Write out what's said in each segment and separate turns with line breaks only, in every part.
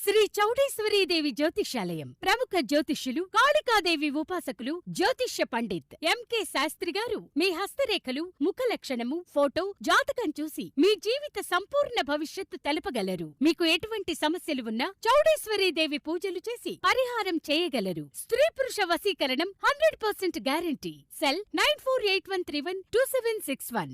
శ్రీ చౌడేశ్వరీదేవి జ్యోతిష్యాలయం ప్రముఖ జ్యోతిష్యులు కాళికాదేవి ఉపాసకులు జ్యోతిష్య పండిత్ ఎంకే శాస్త్రి గారు మీ హస్తరేఖలు ముఖ లక్షణము ఫోటో జాతకం చూసి మీ జీవిత సంపూర్ణ భవిష్యత్తు తెలపగలరు. మీకు ఎటువంటి సమస్యలు ఉన్నా చౌడేశ్వరీదేవి పూజలు చేసి పరిహారం చేయగలరు. స్త్రీ పురుష వశీకరణం 100% గ్యారంటీ. సెల్ 9481312761.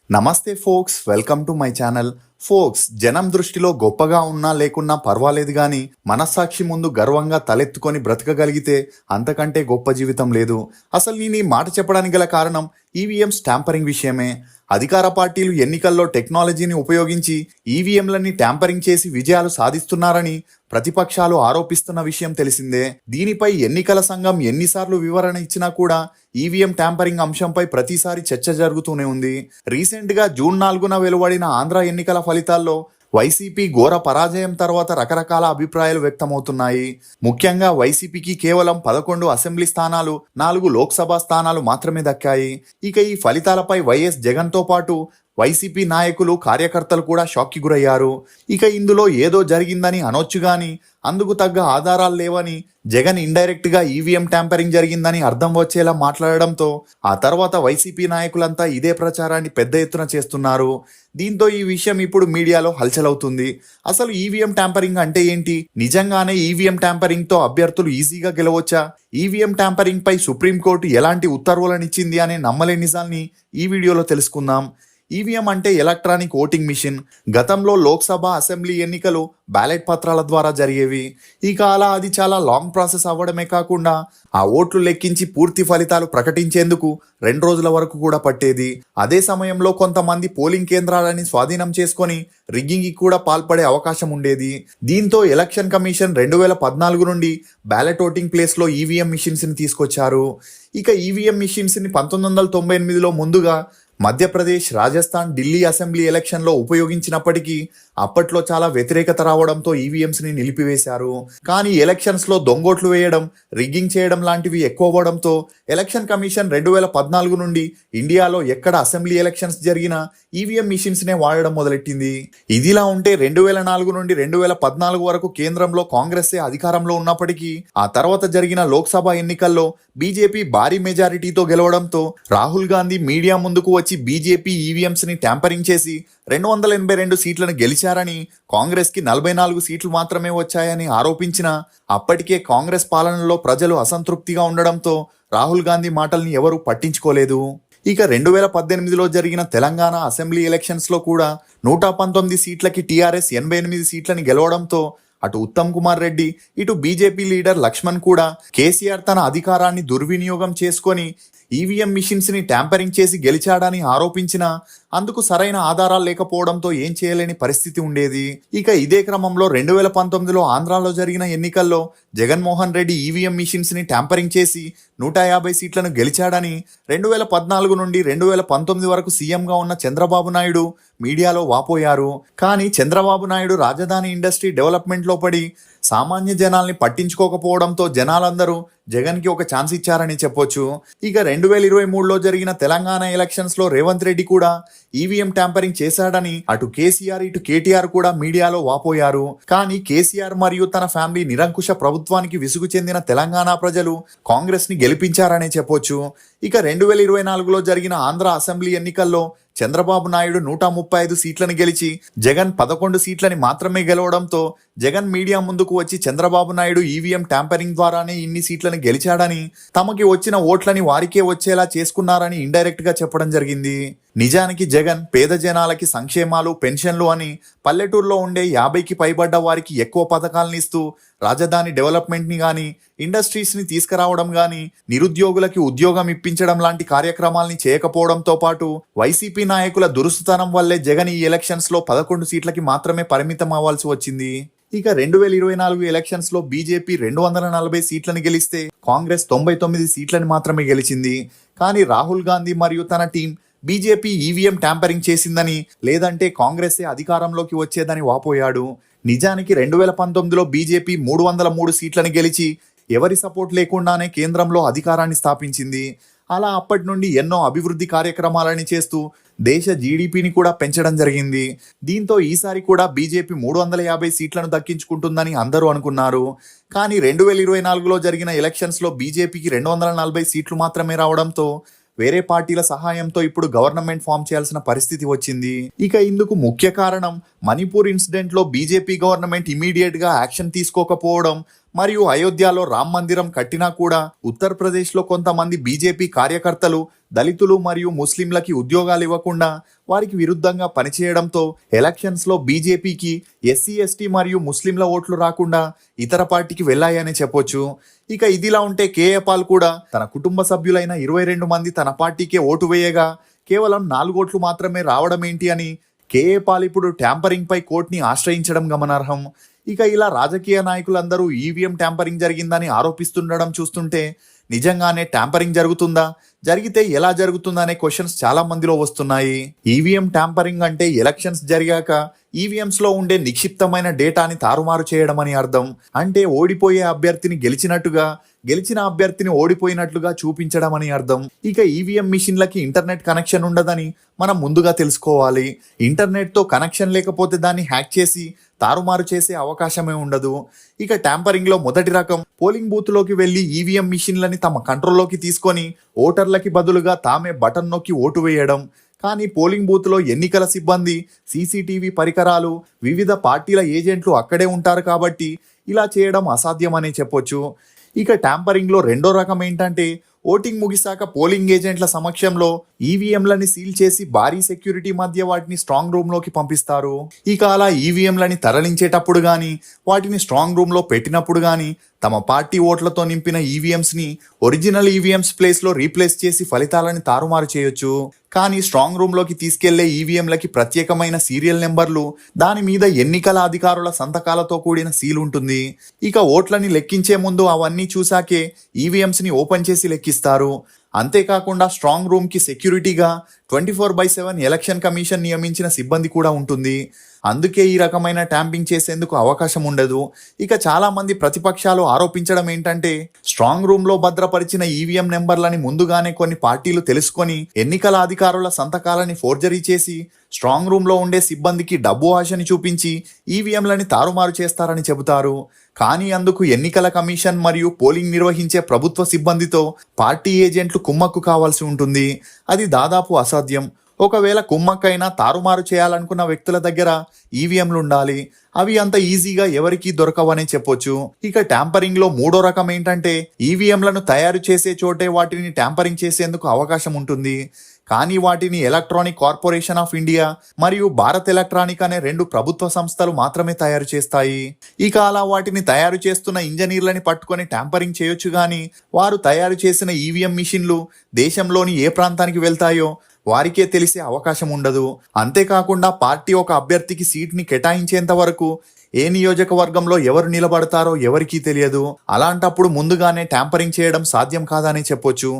నమస్తే folks, welcome to my channel. Folks, జనం దృష్టిలో గొప్పగా ఉన్నా లేకున్నా పర్వాలేదు గాని మనస్సాక్షి ముందు గర్వంగా తలెత్తుకొని బ్రతకగలిగితే అంతకంటే గొప్ప జీవితం లేదు. అసలు నేను ఈ మాట చెప్పడానికి గల కారణం ఈవీఎం ట్యాంపరింగ్ విషయమే. అధికార పార్టీలు ఎన్నికల్లో టెక్నాలజీని ఉపయోగించి ఈవీఎంలని ట్యాంపరింగ్ చేసి విజయాలు సాధిస్తున్నారని ప్రతిపక్షాలు ఆరోపిస్తున్న విషయం తెలిసిందే. దీనిపై ఎన్నికల సంఘం ఎన్నిసార్లు వివరణ ఇచ్చినా కూడా ఈవీఎం ట్యాంపరింగ్ అంశంపై ప్రతిసారి చర్చ జరుగుతూనే ఉంది. రీసెంట్ గా జూన్ 4న వెలువడిన ఆంధ్ర ఎన్నికల ఫలితాల్లో వైసీపీ ఘోర పరాజయం తర్వాత రకరకాల అభిప్రాయాలు వ్యక్తమవుతున్నాయి. ముఖ్యంగా వైసీపీకి కేవలం 11 అసెంబ్లీ స్థానాలు, 4 లోక్సభ స్థానాలు మాత్రమే దక్కాయి. ఇక ఈ ఫలితాలపై వైఎస్ జగన్తో పాటు వైసీపీ నాయకులు, కార్యకర్తలు కూడా షాక్కి గురయ్యారు. ఇక ఇందులో ఏదో జరిగిందని అనొచ్చు గాని అందుకు తగ్గ ఆధారాలు లేవని జగన్ ఇండైరెక్ట్ గా ఈవీఎం ట్యాంపరింగ్ జరిగిందని అర్థం వచ్చేలా మాట్లాడడంతో ఆ తర్వాత వైసీపీ నాయకులంతా ఇదే ప్రచారాన్ని పెద్ద ఎత్తున చేస్తున్నారు. దీంతో ఈ విషయం ఇప్పుడు మీడియాలో హల్చల్ అవుతుంది. అసలు ఈవీఎం ట్యాంపరింగ్ అంటే ఏంటి? నిజంగానే ఈవీఎం ట్యాంపరింగ్ తో అభ్యర్థులు ఈజీగా గెలవచ్చా? ఈవీఎం ట్యాంపరింగ్ పై సుప్రీంకోర్టు ఎలాంటి ఉత్తర్వులనిచ్చింది అనే నమ్మలేని నిజాల్ని ఈ వీడియోలో తెలుసుకుందాం. ఈవీఎం అంటే ఎలక్ట్రానిక్ ఓటింగ్ మిషన్. గతంలో లోక్సభ, అసెంబ్లీ ఎన్నికలు బ్యాలెట్ పత్రాల ద్వారా జరిగేవి. ఇక అలా అది చాలా లాంగ్ ప్రాసెస్ అవ్వడమే కాకుండా ఆ ఓట్లు లెక్కించి పూర్తి ఫలితాలు ప్రకటించేందుకు 2 రోజుల వరకు కూడా పట్టేది. అదే సమయంలో కొంతమంది పోలింగ్ కేంద్రాలని స్వాధీనం చేసుకొని రిగ్గింగ్కి కూడా పాల్పడే అవకాశం ఉండేది. దీంతో ఎలక్షన్ కమిషన్ 2014 నుండి బ్యాలెట్ ఓటింగ్ ప్లేస్లో ఈవీఎం మిషన్స్ని తీసుకొచ్చారు. ఇక ఈవీఎం మిషన్స్ని 1998లో ముందుగా మధ్యప్రదేశ్, రాజస్థాన్, ఢిల్లీ అసెంబ్లీ ఎలక్షన్లో ఉపయోగించినప్పటికీ అప్పట్లో చాలా వ్యతిరేకత రావడంతో ఈవీఎంస్ని నిలిపివేశారు. కానీ ఎలక్షన్స్లో దొంగోట్లు వేయడం, రిగ్గింగ్ చేయడం లాంటివి ఎక్కువ అవ్వడంతో ఎలక్షన్ కమిషన్ 2014 నుండి ఇండియాలో ఎక్కడ అసెంబ్లీ ఎలక్షన్స్ జరిగినా ఈవీఎం మిషన్స్నే వాడడం మొదలెట్టింది. ఇదిలా ఉంటే 2004 నుండి 2014 వరకు కేంద్రంలో కాంగ్రెస్సే అధికారంలో ఉన్నప్పటికీ ఆ తర్వాత జరిగిన లోక్సభ ఎన్నికల్లో బీజేపీ భారీ మెజారిటీతో గెలవడంతో రాహుల్ గాంధీ మీడియా ముందుకు వచ్చి బీజేపీ ఈవీఎంస్ ని ట్యాంపరింగ్ చేసి 282 సీట్లను గెలిచారని, కాంగ్రెస్ కి 44 సీట్లు మాత్రమే వచ్చాయని ఆరోపించిన అప్పటికే కాంగ్రెస్ పాలనలో ప్రజలు అసంతృప్తిగా ఉండడంతో రాహుల్ గాంధీ మాటల్ని ఎవరూ పట్టించుకోలేదు. ఇక 2018లో జరిగిన తెలంగాణ అసెంబ్లీ ఎలక్షన్స్ లో కూడా 119 సీట్లకి టీఆర్ఎస్ 88 సీట్లని గెలవడంతో అటు ఉత్తమ్ కుమార్ రెడ్డి, ఇటు బీజేపీ లీడర్ లక్ష్మణ్ కూడా కేసీఆర్ తన అధికారాన్ని దుర్వినియోగం చేసుకొని ఈవీఎం మిషన్స్ ని ట్యాంపరింగ్ చేసి గెలిచాడని ఆరోపించినా అందుకు సరైన ఆధారాలు లేకపోవడంతో ఏం చేయలేని పరిస్థితి ఉండేది. ఇక ఇదే క్రమంలో 2019లో ఆంధ్రాలో జరిగిన ఎన్నికల్లో జగన్మోహన్ రెడ్డి ఈవీఎం మిషన్స్ ని ట్యాంపరింగ్ చేసి 150 సీట్లను గెలిచాడని 2014 నుండి 2019 వరకు సీఎంగా ఉన్న చంద్రబాబు నాయుడు మీడియాలో వాపోయారు. కానీ చంద్రబాబు నాయుడు రాజధాని ఇండస్ట్రీ డెవలప్మెంట్లో పడి సామాన్య జనాల్ని పట్టించుకోకపోవడంతో జనాలందరూ జగన్కి ఒక ఛాన్స్ ఇచ్చారని చెప్పొచ్చు. ఇక 2023లో జరిగిన తెలంగాణ ఎలక్షన్స్ లో రేవంత్ రెడ్డి కూడా ఈవీఎం ట్యాంపరింగ్ చేశాడని అటు కేసీఆర్, ఇటు కేటీఆర్ కూడా మీడియాలో వాపోయారు. కానీ కేసీఆర్ మరియు తన ఫ్యామిలీ నిరంకుశ ప్రభుత్వానికి విసుగు చెందిన తెలంగాణ ప్రజలు కాంగ్రెస్ ని గెలిపించారనే చెప్పొచ్చు. ఇక 2024లో జరిగిన ఆంధ్ర అసెంబ్లీ ఎన్నికల్లో చంద్రబాబు నాయుడు 135 సీట్లను గెలిచి జగన్ 11 సీట్లని మాత్రమే గెలవడంతో జగన్ మీడియా ముందుకు వచ్చి చంద్రబాబు నాయుడు ఈవీఎం ట్యాంపరింగ్ ద్వారానే ఇన్ని సీట్లను గెలిచాడని, తమకి వచ్చిన ఓట్లని వారికే వచ్చేలా చేసుకున్నారని ఇండైరెక్ట్ గా చెప్పడం జరిగింది. నిజానికి జగన్ పేద జనాలకి సంక్షేమాలు, పెన్షన్లు అని పల్లెటూరులో ఉండే 50కి పైబడ్డ వారికి ఎక్కువ పథకాలను ఇస్తూ రాజధాని డెవలప్మెంట్ ని గాని, ఇండస్ట్రీస్ ని తీసుకురావడం గాని, నిరుద్యోగులకి ఉద్యోగం ఇప్పించడం లాంటి కార్యక్రమాల్ని చేయకపోవడంతో పాటు వైసీపీ నాయకుల దురుసుతనం వల్లే జగన్ ఈ ఎలక్షన్స్ లో 11 సీట్లకి మాత్రమే పరిమితం అవ్వాల్సి వచ్చింది. ఇక 2024 ఎలక్షన్స్ లో బీజేపీ 240 సీట్లను గెలిస్తే కాంగ్రెస్ 99 సీట్లను మాత్రమే గెలిచింది. కానీ రాహుల్ గాంధీ మరియు తన టీం బీజేపీ ఈవీఎం ట్యాంపరింగ్ చేసిందని, లేదంటే కాంగ్రెసే అధికారంలోకి వచ్చేదని వాపోయాడు. నిజానికి 2019లో బీజేపీ 303 సీట్లను గెలిచి ఎవరి సపోర్ట్ లేకుండానే కేంద్రంలో అధికారాన్ని స్థాపించింది. అలా అప్పటి నుండి ఎన్నో అభివృద్ధి కార్యక్రమాలని చేస్తూ దేశ జీడిపిని కూడా పెంచడం జరిగింది. దీంతో ఈసారి కూడా బీజేపీ 350 సీట్లను దక్కించుకుంటుందని అందరూ అనుకున్నారు. కానీ 2024లో జరిగిన ఎలక్షన్స్లో బీజేపీకి 240 సీట్లు మాత్రమే రావడంతో వేరే పార్టీల సహాయంతో ఇప్పుడు గవర్నమెంట్ ఫామ్ చేయాల్సిన పరిస్థితి వచ్చింది. ఇక ఇందుకు ముఖ్య కారణం మణిపూర్ ఇన్సిడెంట్ లో బీజేపీ గవర్నమెంట్ ఇమీడియట్ గా యాక్షన్ తీసుకోకపోవడం, మరియు అయోధ్యలో రామ్ మందిరం కట్టినా కూడా ఉత్తరప్రదేశ్ లో కొంతమంది బీజేపీ కార్యకర్తలు దళితులు మరియు ముస్లింలకి ఉద్యోగాలు ఇవ్వకుండా వారికి విరుద్ధంగా పనిచేయడంతో ఎలక్షన్స్ లో బీజేపీకి ఎస్సీ ఎస్టీ మరియు ముస్లింల ఓట్లు రాకుండా ఇతర పార్టీకి వెళ్ళాయని చెప్పొచ్చు. ఇక ఇదిలా ఉంటే కేఏ పాల్ కూడా తన కుటుంబ సభ్యులైన 22 మంది తన పార్టీకే ఓటు వేయగా కేవలం 4 ఓట్లు మాత్రమే రావడం ఏంటి అని కేఏ పాల్ ఇప్పుడు ట్యాంపరింగ్ పై కోర్టుని ఆశ్రయించడం గమనార్హం. ఇక ఇలా రాజకీయ నాయకులందరూ ఈవీఎం ట్యాంపరింగ్ జరిగిందని ఆరోపిస్తుండడం చూస్తుంటే నిజంగానే ట్యాంపరింగ్ జరుగుతుందా, జరిగితే ఎలా జరుగుతుందా అనే క్వశ్చన్స్ చాలా మందిలో వస్తున్నాయి. ఈవీఎం ట్యాంపరింగ్ అంటే ఎలక్షన్స్ జరిగాక ఈవీఎంస్ లో ఉండే నిక్షిప్తమైన డేటాని తారుమారు చేయడం అని అర్థం. అంటే ఓడిపోయే అభ్యర్థిని గెలిచినట్టుగా, గెలిచిన అభ్యర్థిని ఓడిపోయినట్లుగా చూపించడం అని అర్థం. ఇక ఈవీఎం మిషన్లకి ఇంటర్నెట్ కనెక్షన్ ఉండదని మనం ముందుగా తెలుసుకోవాలి. ఇంటర్నెట్ తో కనెక్షన్ లేకపోతే దాన్ని హ్యాక్ చేసి తారుమారు చేసే అవకాశమే ఉండదు. ఇక ట్యాంపరింగ్ లో మొదటి రకం పోలింగ్ బూత్ లోకి వెళ్లి ఈవీఎం మిషన్లని తమ కంట్రోల్లోకి తీసుకొని ఓటర్లకి బదులుగా తామే బటన్ నొక్కి ఓటు వేయడం. కానీ పోలింగ్ బూత్ లో ఎన్నికల సిబ్బంది, సీసీటీవీ పరికరాలు, వివిధ పార్టీల ఏజెంట్లు అక్కడే ఉంటారు కాబట్టి ఇలా చేయడం అసాధ్యమనే చెప్పొచ్చు. ఇక ట్యాంపరింగ్ లో రెండో రకం ఏంటంటే ఓటింగ్ ముగిశాక పోలింగ్ ఏజెంట్ల సమక్షంలో ఈవీఎంలని సీల్ చేసి భారీ సెక్యూరిటీ మధ్య వాటిని స్ట్రాంగ్ రూమ్ లోకి పంపిస్తారు. ఇక అలా ఈవీఎంలని తరలించేటప్పుడు గాని, వాటిని స్ట్రాంగ్ రూమ్ లో పెట్టినప్పుడు గాని తమ పార్టీ ఓట్లతో నింపిన ఈవీఎంస్ ని ఒరిజినల్ ఈవీఎంస్ ప్లేస్ లో రీప్లేస్ చేసి ఫలితాలని తారుమారు చేయొచ్చు. కానీ స్ట్రాంగ్ రూమ్ లోకి తీసుకెళ్లే ఈవీఎంలకి ప్రత్యేకమైన సీరియల్ నెంబర్లు, దాని మీద ఎన్నికల అధికారుల సంతకాలతో కూడిన సీల్ ఉంటుంది. ఇక ఓట్లని లెక్కించే ముందు అవన్నీ చూసాకే ఈవీఎంస్ ని ఓపెన్ చేసి లెక్కిస్తారు. అంతేకాకుండా స్ట్రాంగ్ రూమ్ కి సెక్యూరిటీగా 24/7 ఎలక్షన్ కమిషన్ నియమించిన సిబ్బంది కూడా ఉంటుంది. అందుకే ఈ రకమైన ట్యాంపింగ్ చేసేందుకు అవకాశం ఉండదు. ఇక చాలా మంది ప్రతిపక్షాలు ఆరోపించడం ఏంటంటే స్ట్రాంగ్ రూమ్ లో భద్రపరిచిన ఈవీఎం నెంబర్లని ముందుగానే కొన్ని పార్టీలు తెలుసుకొని ఎన్నికల అధికారుల సంతకాలని ఫోర్జరీ చేసి స్ట్రాంగ్ రూమ్ లో ఉండే సిబ్బందికి డబ్బు ఆశని చూపించి ఈవీఎంలని తారుమారు చేస్తారని చెబుతారు. కానీ అందుకు ఎన్నికల కమిషన్ మరియు పోలింగ్ నిర్వహించే ప్రభుత్వ సిబ్బందితో పార్టీ ఏజెంట్లు కుమ్మక్కు కావాల్సి ఉంటుంది. అది దాదాపు అసాధ్యం. ఒకవేళ కుమ్మక్కైనా తారుమారు చేయాలనుకున్న వ్యక్తుల దగ్గర ఈవీఎంలు ఉండాలి. అవి అంత ఈజీగా ఎవరికీ దొరకవనే చెప్పొచ్చు. ఇక ట్యాంపరింగ్ లో మూడో రకం ఏంటంటే ఈవీఎంలను తయారు చేసే చోటే వాటిని ట్యాంపరింగ్ చేసేందుకు అవకాశం ఉంటుంది. కానీ వాటిని ఎలక్ట్రానిక్ కార్పొరేషన్ ఆఫ్ ఇండియా మరియు భారత్ ఎలక్ట్రానిక్ అనే 2 ప్రభుత్వ సంస్థలు మాత్రమే తయారు చేస్తాయి. ఇక అలా వాటిని తయారు చేస్తున్న ఇంజనీర్లని పట్టుకొని ట్యాంపరింగ్ చేయొచ్చు. కానీ వారు తయారు చేసిన ఈవీఎం మిషన్లు దేశంలోని ఏ ప్రాంతానికి వెళ్తాయో వారికే తెలిసే అవకాశం ఉండదు. అంతేకాకుండా పార్టీ ఒక అభ్యర్థికి సీట్ని కేటాయించేంత వరకు ఏ నియోజకవర్గంలో ఎవరు నిలబడతారో ఎవరికీ తెలియదు. అలాంటప్పుడు ముందుగానే ట్యాంపరింగ్ చేయడం సాధ్యం కాదని చెప్పొచ్చు.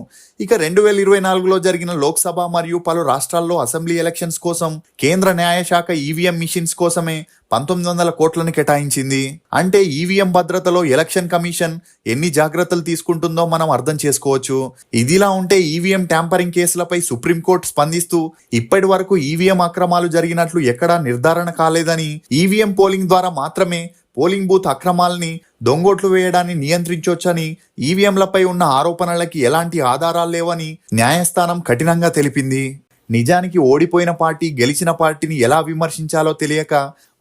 ఇక 2024లో జరిగిన లోక్సభ మరియు పలు రాష్ట్రాల్లో అసెంబ్లీ ఎలక్షన్స్ కోసం కేంద్ర న్యాయశాఖ ఈవీఎం మిషన్స్ కోసమే 1900 కోట్లను కేటాయించింది. అంటే ఈవీఎం భద్రతలో ఎలక్షన్ కమిషన్ ఎన్ని జాగ్రత్తలు తీసుకుంటుందో మనం అర్థం చేసుకోవచ్చు. ఇదిలా ఉంటే ఈవీఎం ట్యాంపరింగ్ కేసులపై సుప్రీంకోర్టు స్పందిస్తూ ఇప్పటి వరకు ఈవీఎం అక్రమాలు జరిగినట్లు ఎక్కడా నిర్ధారణ కాలేదని, ఈవీఎం పోలింగ్ ద్వారా మాత్రమే పోలింగ్ బూత్ అక్రమాలని, దొంగోట్లు వేయడాన్ని నియంత్రించొచ్చని, ఈవీఎంలపై ఉన్న ఆరోపణలకి ఎలాంటి ఆధారాలు లేవని న్యాయస్థానం కఠినంగా తెలిపింది. నిజానికి ఓడిపోయిన పార్టీ గెలిచిన పార్టీని ఎలా విమర్శించాలో తెలియక,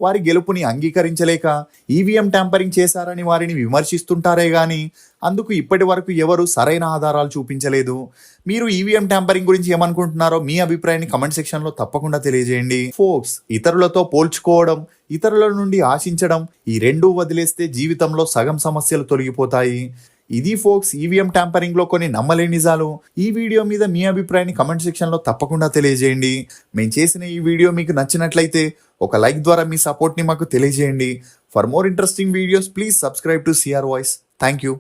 వారి గెలుపుని అంగీకరించలేక ఈవీఎం ట్యాంపరింగ్ చేశారని వారిని విమర్శిస్తుంటారే గాని అందుకు ఇప్పటి వరకు ఎవరు సరైన ఆధారాలు చూపించలేదు. మీరు ఈవీఎం ట్యాంపరింగ్ గురించి ఏమనుకుంటున్నారో మీ అభిప్రాయాన్ని కమెంట్ సెక్షన్ లో తప్పకుండా తెలియజేయండి. ఫోక్స్, ఇతరులతో పోల్చుకోవడం, ఇతరుల నుండి ఆశించడం, ఈ రెండూ వదిలేస్తే జీవితంలో సగం సమస్యలు తొలగిపోతాయి. ఇది ఫోక్స్ ఈవీఎం ట్యాంపరింగ్ లో కొన్ని నమ్మలేని నిజాలు. ఈ వీడియో మీద మీ అభిప్రాయాన్ని కమెంట్ సెక్షన్ లో తప్పకుండా తెలియజేయండి. మేము చేసిన ఈ వీడియో మీకు నచ్చినట్లయితే ఒక లైక్ ద్వారా మీ సపోర్ట్ ని మాకు తెలియజేయండి. For more interesting videos please subscribe to CR voice. Thank you.